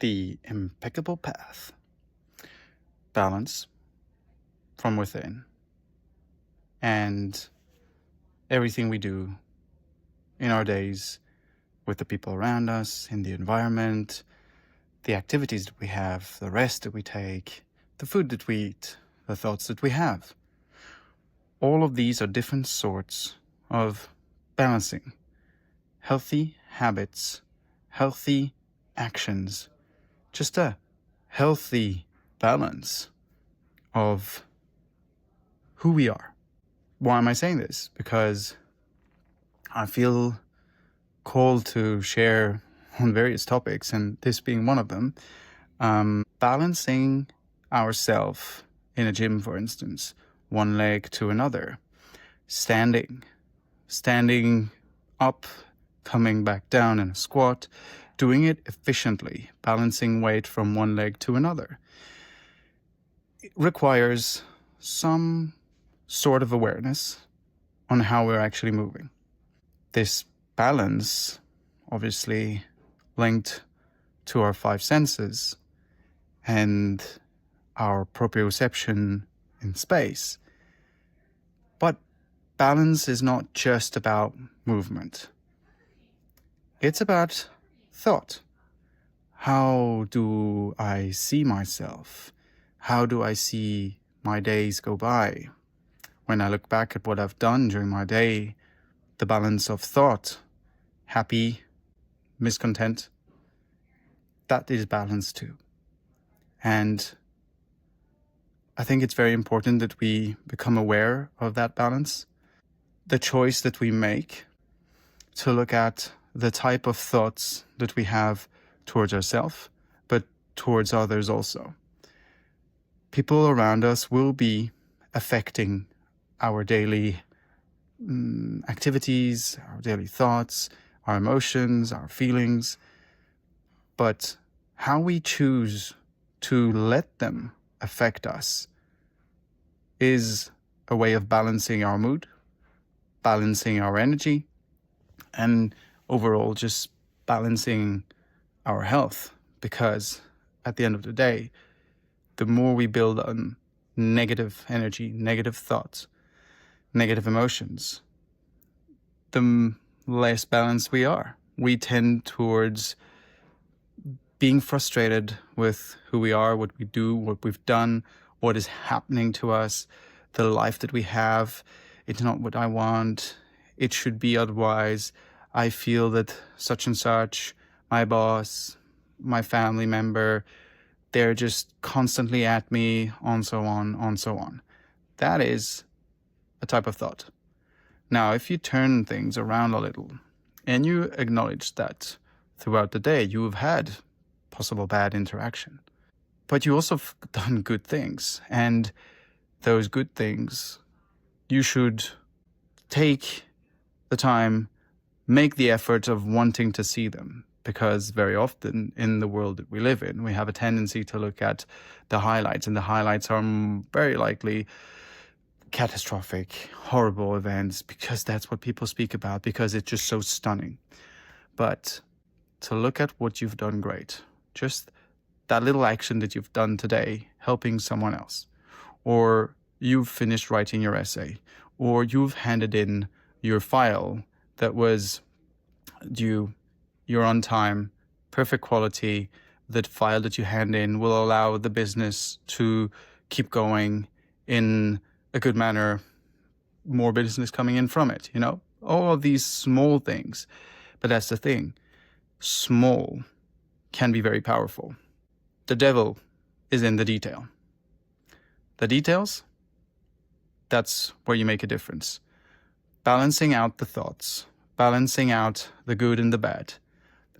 The Impeccable Path. Balance from within. And everything we do in our days with the people around us, in the environment, the activities that we have, the rest that we take, the food that we eat, the thoughts that we have. All of these are different sorts of balancing. Healthy habits, healthy actions, just a healthy balance of who we are. Why am I saying this? Because I feel called to share on various topics, and this being one of them. Balancing ourselves in a gym, for instance, one leg to another, standing up, coming back down in a squat, doing it efficiently, balancing weight from one leg to another. It requires some sort of awareness on how we're actually moving. This balance, obviously linked to our five senses and our proprioception in space. But balance is not just about movement. It's about thought. How do I see myself? How do I see my days go by? When I look back at what I've done during my day, the balance of thought, happy, miscontent, that is balance too. And I think it's very important that we become aware of that balance. The choice that we make to look at the type of thoughts that we have towards ourselves, but towards others also. People around us will be affecting our daily activities, our daily thoughts, our emotions, our feelings. But how we choose to let them affect us is a way of balancing our mood, balancing our energy, and overall just balancing our health. Because at the end of the day, the more we build on negative energy, negative thoughts, negative emotions, the less balanced we are. We tend towards being frustrated with who we are, what we do, what we've done, what is happening to us, the life that we have. It's not what I want. It should be otherwise. I feel that such and such, my boss, my family member, they're just constantly at me, on so on. That is a type of thought. Now, if you turn things around a little and you acknowledge that throughout the day you have had possible bad interaction, but you also have done good things, and those good things, you should take the time, make the effort of wanting to see them. Because very often in the world that we live in, we have a tendency to look at the highlights, and the highlights are very likely catastrophic, horrible events, because that's what people speak about, because it's just so stunning. But to look at what you've done great, just that little action that you've done today, helping someone else, or you've finished writing your essay, or you've handed in your file that was due, you're on time, perfect quality. That file that you hand in will allow the business to keep going in a good manner, more business coming in from it, all of these small things. But that's the thing, small can be very powerful. The devil is in the detail. The details, that's where you make a difference. Balancing out the thoughts, balancing out the good and the bad,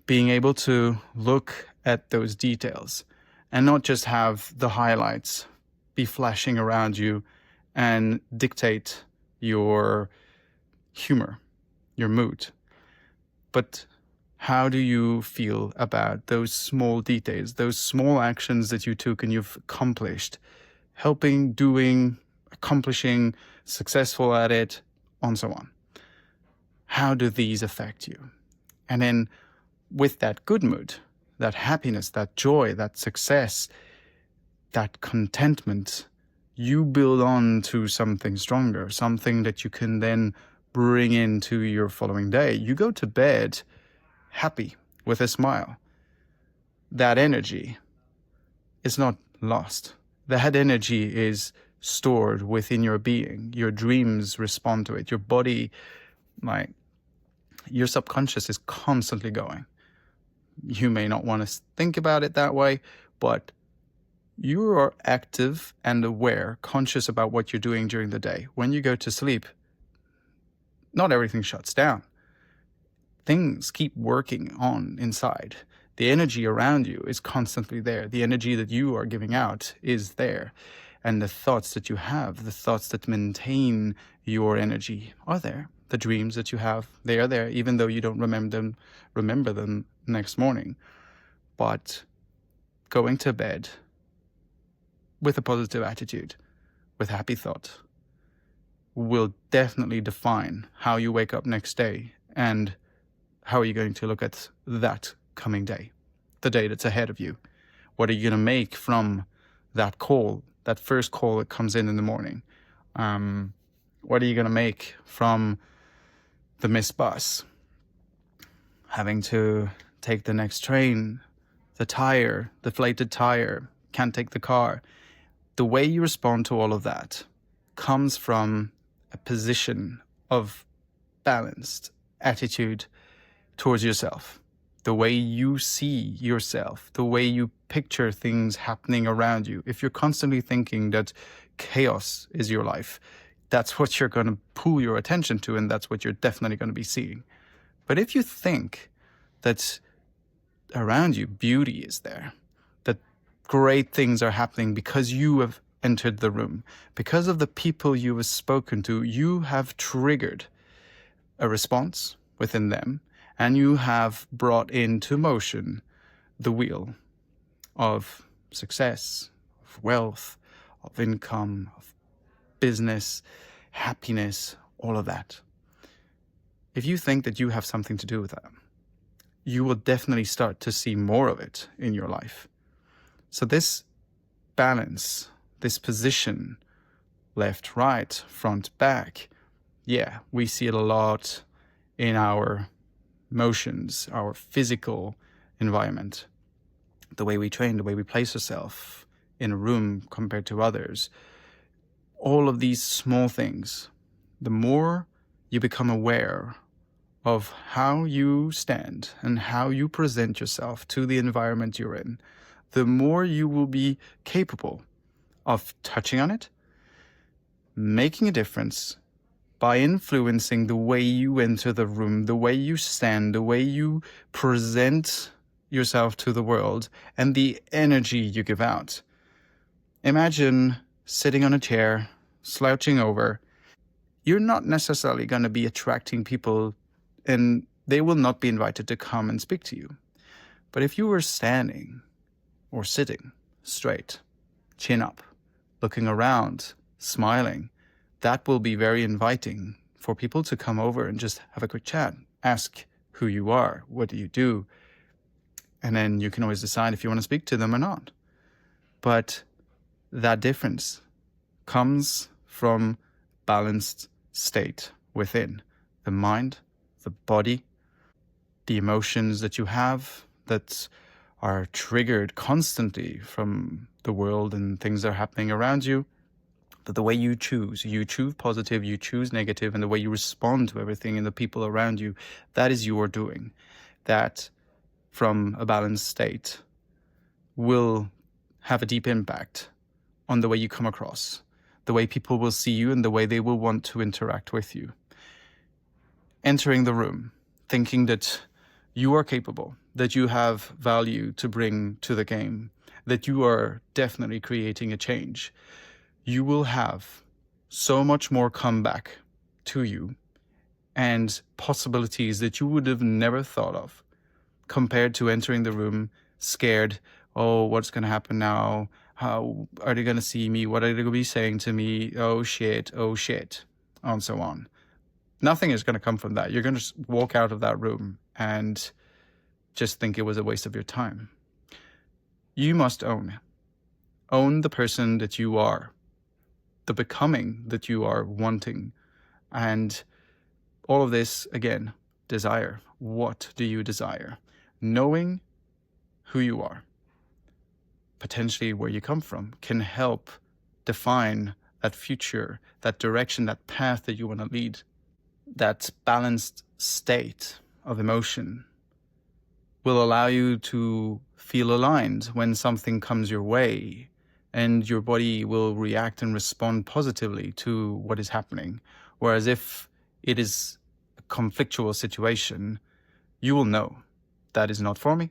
being able to look at those details and not just have the highlights be flashing around you and dictate your humor, your mood. But how do you feel about those small details, those small actions that you took and you've accomplished, helping, doing, accomplishing, successful at it, and so on? How do these affect you? And then with that good mood, that happiness, that joy, that success, that contentment, you build on to something stronger, something that you can then bring into your following day. You go to bed happy with a smile. That energy is not lost. That energy is stored within your being. Your dreams respond to it. Your body, like, your subconscious is constantly going. You may not want to think about it that way, but you are active and aware, conscious about what you're doing during the day. When you go to sleep, not everything shuts down. Things keep working on inside. The energy around you is constantly there. The energy that you are giving out is there. And the thoughts that you have, the thoughts that maintain your energy are there. The dreams that you have, they are there, even though you don't remember them next morning. But going to bed with a positive attitude, with happy thought, will definitely define how you wake up next day and how are you going to look at that coming day, the day that's ahead of you. What are you going to make from that call, that first call that comes in the morning? What are you going to make from the missed bus, having to take the next train, the deflated tire, can't take the car? The way you respond to all of that comes from a position of balanced attitude towards yourself. The way you see yourself, the way you picture things happening around you. If you're constantly thinking that chaos is your life, that's what you're going to pull your attention to, and that's what you're definitely going to be seeing. But if you think that around you beauty is there, that great things are happening because you have entered the room, because of the people you have spoken to, you have triggered a response within them, and you have brought into motion the wheel of success, of wealth, of income, of business, happiness, all of that. If you think that you have something to do with that, you will definitely start to see more of it in your life. So this balance, this position, left, right, front, back, yeah, we see it a lot in our motions, our physical environment, the way we train, the way we place ourselves in a room compared to others. All of these small things, the more you become aware of how you stand and how you present yourself to the environment you're in, the more you will be capable of touching on it, making a difference by influencing the way you enter the room, the way you stand, the way you present yourself to the world, and the energy you give out. Imagine sitting on a chair, slouching over. You're not necessarily going to be attracting people, and they will not be invited to come and speak to you. But if you were standing or sitting straight, chin up, looking around, smiling, that will be very inviting for people to come over and just have a quick chat, ask who you are, what do you do, and then you can always decide if you want to speak to them or not. But that difference comes from balanced state within the mind, the body, the emotions that you have that are triggered constantly from the world and things that are happening around you. But the way you choose positive, you choose negative, and the way you respond to everything and the people around you, that is your doing. That, from a balanced state, will have a deep impact on the way you come across, the way people will see you, and the way they will want to interact with you. Entering the room, thinking that you are capable, that you have value to bring to the game, that you are definitely creating a change, you will have so much more come back to you and possibilities that you would have never thought of, compared to entering the room scared. Oh, what's going to happen now? How are they going to see me? What are they going to be saying to me? Oh shit, and so on. Nothing is going to come from that. You're going to walk out of that room and just think it was a waste of your time. You must own. Own the person that you are, the becoming that you are wanting. And all of this, again, desire. What do you desire? Knowing who you are, potentially where you come from, can help define that future, that direction, that path that you want to lead. That balanced state of emotion will allow you to feel aligned when something comes your way, and your body will react and respond positively to what is happening. Whereas if it is a conflictual situation, you will know that is not for me,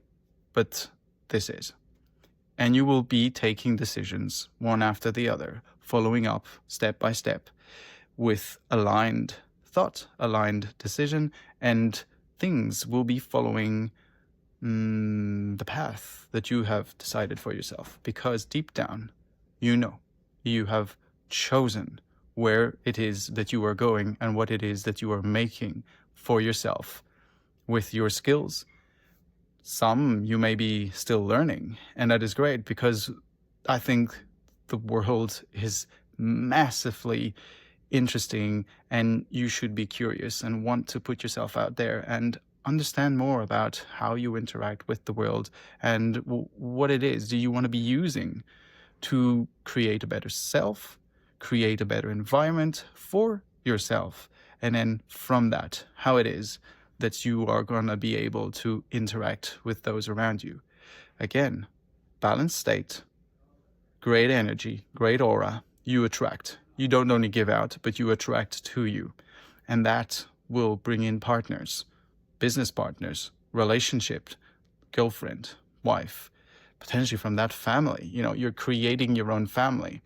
but this is. And you will be taking decisions one after the other, following up step by step with aligned thought, aligned decision, and things will be following the path that you have decided for yourself. Because deep down, you know, you have chosen where it is that you are going and what it is that you are making for yourself with your skills. Some you may be still learning, and that is great, because I think the world is massively interesting, and you should be curious and want to put yourself out there and understand more about how you interact with the world and what it is do you want to be using to create a better self, create a better environment for yourself, and then from that, how it is that you are going to be able to interact with those around you. Again, balanced state, great energy, great aura, you attract. You don't only give out, but you attract to you. And that will bring in partners, business partners, relationship, girlfriend, wife, potentially from that family. You know, you're creating your own family.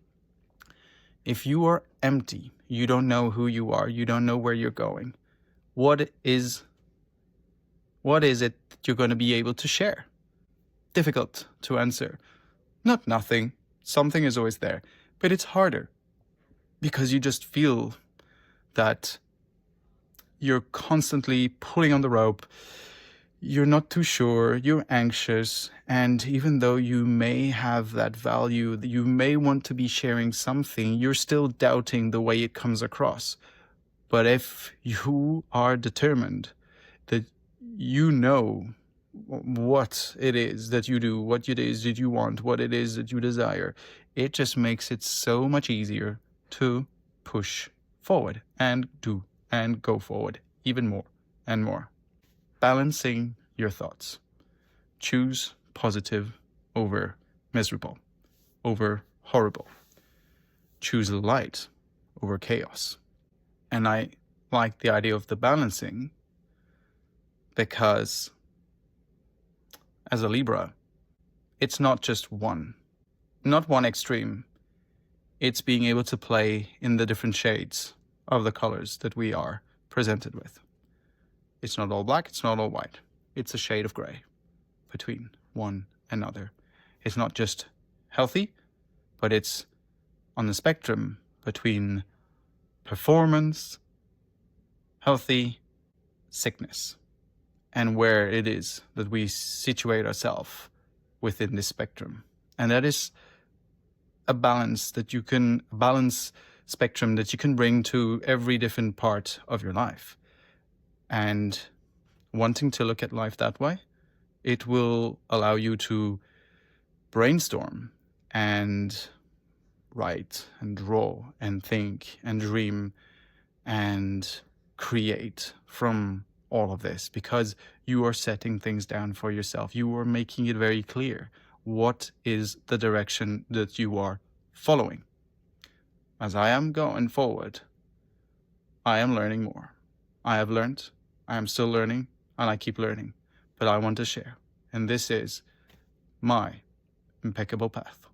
If you are empty, you don't know who you are, you don't know where you're going, what is it that you're going to be able to share? Difficult to answer. Not nothing. Something is always there. But it's harder because you just feel that you're constantly pulling on the rope. You're not too sure, you're anxious, and even though you may have that value, you may want to be sharing something, you're still doubting the way it comes across. But if you are determined that you know what it is that you do, what it is that you want, what it is that you desire, it just makes it so much easier to push forward and do and go forward even more and more. Balancing your thoughts. Choose positive over miserable, over horrible. Choose light over chaos. And I like the idea of the balancing because as a Libra, it's not just one, not one extreme. It's being able to play in the different shades of the colors that we are presented with. It's not all black, it's not all white. It's a shade of gray between one and another. It's not just healthy, but it's on the spectrum between performance, healthy, sickness, and where it is that we situate ourselves within this spectrum. And that is a balance spectrum that you can bring to every different part of your life. And wanting to look at life that way, it will allow you to brainstorm and write and draw and think and dream and create from all of this, because you are setting things down for yourself. You are making it very clear what is the direction that you are following. As I am going forward, I am learning more. I have learned, I am still learning, and I keep learning, but I want to share. And this is my impeccable path.